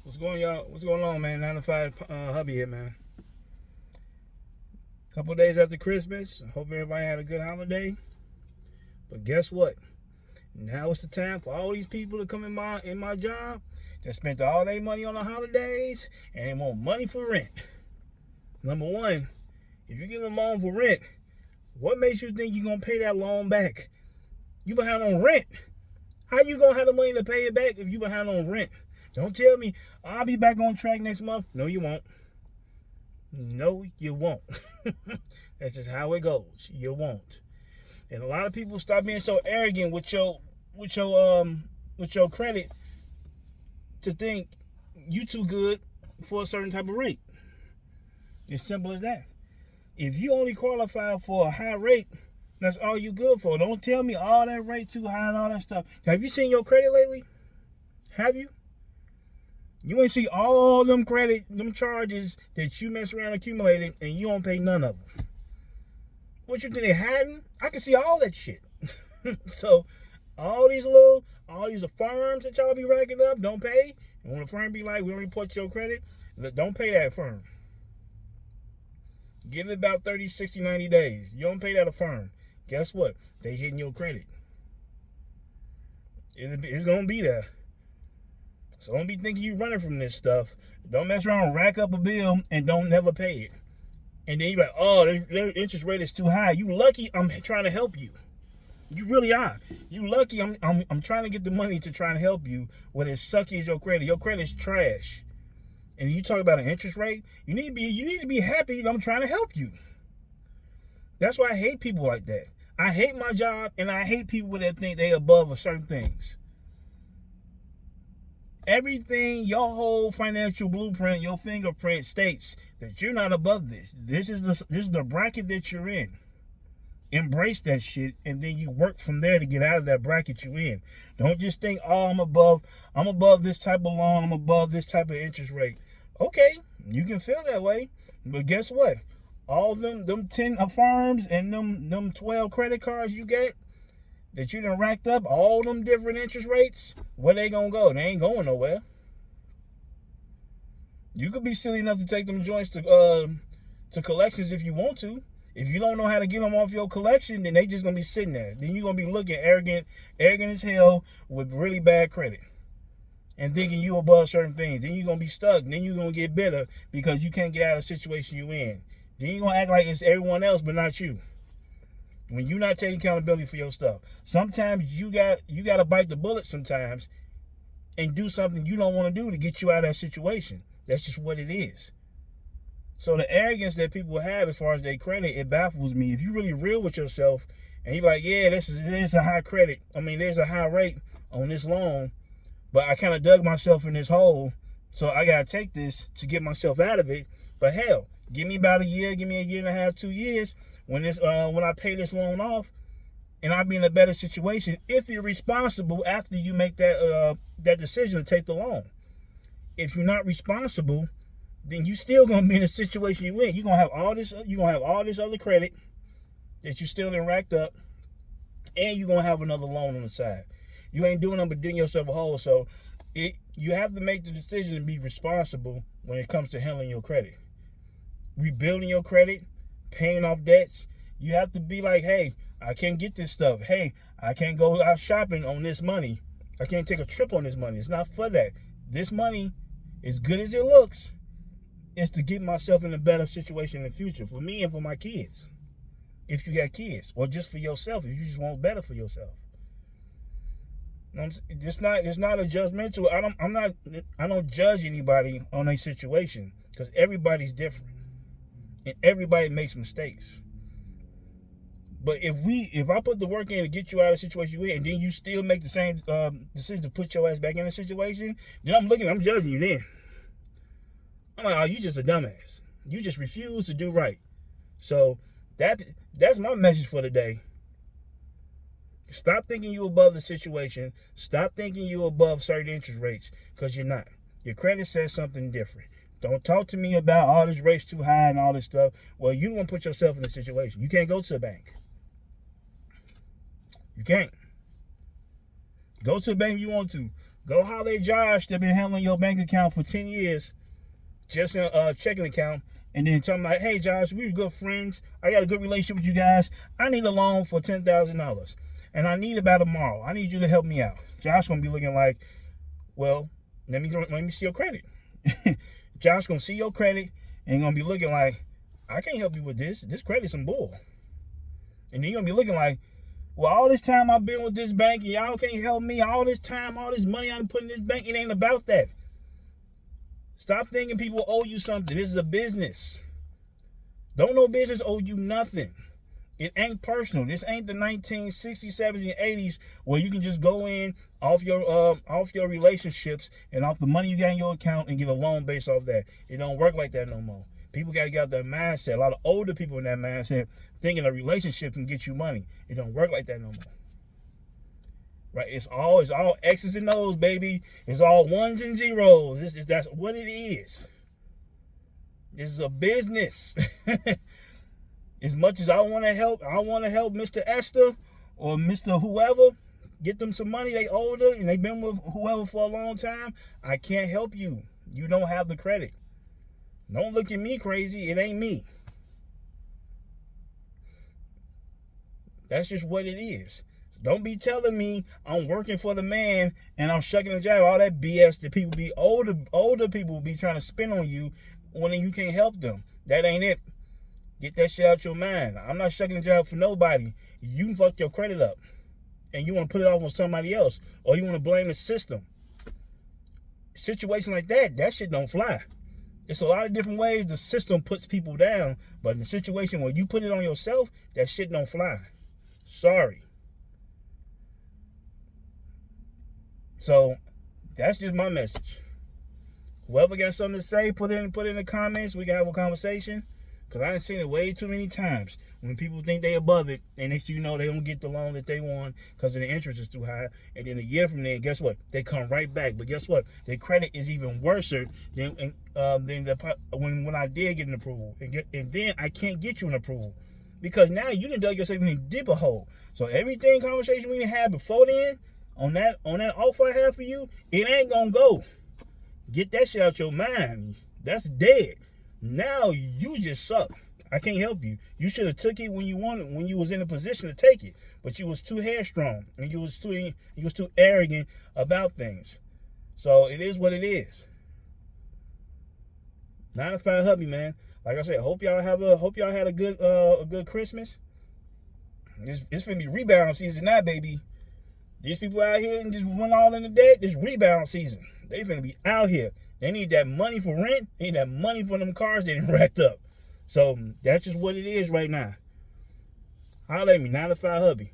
What's going y'all? What's going on, man? 9 to 5 Hubby here, man. Couple days after Christmas. Hope everybody had a good holiday. But guess what? Now it's the time for all these people to come in my job that spent all their money on the holidays and they want money for rent. Number one, if you give them a loan for rent, what makes you think you're gonna pay that loan back? You behind on rent. How you gonna have the money to pay it back if you behind on rent? Don't tell me I'll be back on track next month. No, you won't. No, you won't. That's just how it goes. You won't. And a lot of people stop being so arrogant with your credit to think you too good for a certain type of rate. It's simple as that. If you only qualify for a high rate, that's all you good for. Don't tell me all that rate too high and all that stuff. Have you seen your credit lately? Have you? You ain't see all them charges that you mess around accumulating and you don't pay none of them. What you think they hiding? I can see all that shit. So all these firms that y'all be racking up don't pay. And when a firm be like, we don't report your credit, don't pay that firm. Give it about 30, 60, 90 days. You don't pay that a firm. Guess what? They hitting your credit. It's going to be there. So don't be thinking you running from this stuff. Don't mess around and rack up a bill and don't never pay it. And then you're like, oh, their interest rate is too high. You lucky I'm trying to help you. You really are. You lucky I'm trying to get the money to try and help you when as sucky as your credit. Your credit's trash. And you talk about an interest rate, you need to be happy that I'm trying to help you. That's why I hate people like that. I hate my job and I hate people that think they above of certain things. Everything, your whole financial blueprint, your fingerprint states that you're not above this. This is the bracket that you're in. Embrace that shit, and then you work from there to get out of that bracket you're in. Don't just think, oh, I'm above this type of loan, I'm above this type of interest rate. Okay, you can feel that way, but guess what? All them 10 firms and them 12 credit cards you get that you done racked up, all them different interest rates, where they gonna go? They ain't going nowhere. You could be silly enough to take them joints to collections if you want to. If you don't know how to get them off your collection, then they just gonna be sitting there. Then you're gonna be looking arrogant as hell with really bad credit and thinking you above certain things. Then you're gonna be stuck. Then you're gonna get bitter because you can't get out of the situation you in. Then you're gonna act like it's everyone else but not you. When you're not taking accountability for your stuff. Sometimes you got to bite the bullet sometimes and do something you don't want to do to get you out of that situation. That's just what it is. So the arrogance that people have as far as their credit, it baffles me. If you're really real with yourself and you're like, yeah, there's a high credit. I mean, there's a high rate on this loan, but I kind of dug myself in this hole, so I got to take this to get myself out of it. But hell, give me about a year, give me a year and a half, 2 years, when I pay this loan off, and I'll be in a better situation if you're responsible after you make that decision to take the loan. If you're not responsible, then you still gonna be in a situation you're in. You're gonna have all this other credit that you still done racked up, and you're gonna have another loan on the side. You ain't doing nothing but digging yourself a hole. So you have to make the decision to be responsible when it comes to handling your credit. Rebuilding your credit, paying off debts. You have to be like, hey, I can't get this stuff. Hey, I can't go out shopping on this money. I can't take a trip on this money. It's not for that. This money, as good as it looks, is to get myself in a better situation in the future for me and for my kids. If you got kids, or just for yourself, if you just want better for yourself. It's not a judgmental. I don't judge anybody on a situation because everybody's different. And everybody makes mistakes. But if I put the work in to get you out of the situation you're in, and then you still make the same decision to put your ass back in the situation, then I'm judging you then. I'm like, oh, you just a dumbass. You just refuse to do right. So that's my message for today. Stop thinking you above the situation. Stop thinking you above certain interest rates, because you're not. Your credit says something different. Don't talk to me about all this rates too high and all this stuff. Well, you don't want to put yourself in a situation. You can't go to a bank. You can't. Go to the bank if you want to. Go holler at Josh that been handling your bank account for 10 years, just in a checking account, and then tell him like, hey Josh, we're good friends. I got a good relationship with you guys. I need a loan for $10,000, and I need it by tomorrow. I need you to help me out. Josh gonna be looking like, well, let me see your credit. Josh gonna see your credit and gonna be looking like, I can't help you with this. This credit's some bull. And then you're gonna be looking like, well, all this time I've been with this bank and y'all can't help me. All this time, all this money I'm putting in this bank, it ain't about that. Stop thinking people owe you something. This is a business. Don't know business owe you nothing. It ain't personal. This ain't the 1960s, 70s, and 80s where you can just go in off your relationships and off the money you got in your account and get a loan based off that. It don't work like that no more. People got to get out that mindset. A lot of older people in that mindset thinking a relationship can get you money. It don't work like that no more. Right? It's all X's and O's, baby. It's all ones and zeros. That's what it is. This is a business. As much as I want to help Mr. Esther or Mr. whoever get them some money. They older and they've been with whoever for a long time. I can't help you. You don't have the credit. Don't look at me crazy. It ain't me. That's just what it is. Don't be telling me I'm working for the man and I'm shucking the jive. All that BS that people be older people be trying to spin on you when you can't help them. That ain't it. Get that shit out your mind. I'm not shucking the jive for nobody. You fucked your credit up and you want to put it off on somebody else, or you want to blame the system. Situation like that shit don't fly. It's a lot of different ways the system puts people down, but in the situation where you put it on yourself, that shit don't fly. Sorry. So that's just my message. Whoever got something to say, put it in the comments. We can have a conversation. Because I done seen it way too many times when people think they above it, and next thing you know, they don't get the loan that they want because the interest is too high. And then a year from there, guess what? They come right back. But guess what? Their credit is even worse than when I did get an approval. And then I can't get you an approval because now you done dug yourself in a deeper hole. So everything conversation we had before then, on that offer I had for you, it ain't gonna go. Get that shit out your mind. That's dead. Now you just suck. I can't help you. You should have took it when you wanted, when you was in a position to take it, but you was too headstrong and you was too arrogant about things. So it is what it is. 9 to 5 Hubby, man. Like I said, hope y'all had a good Christmas. It's gonna be rebound season now, baby. These people out here and just went all in the debt. This rebound season. They finna be out here. They need that money for rent. They need that money for them cars they done racked up. So that's just what it is right now. Holler at me, 9 to 5 Hubby.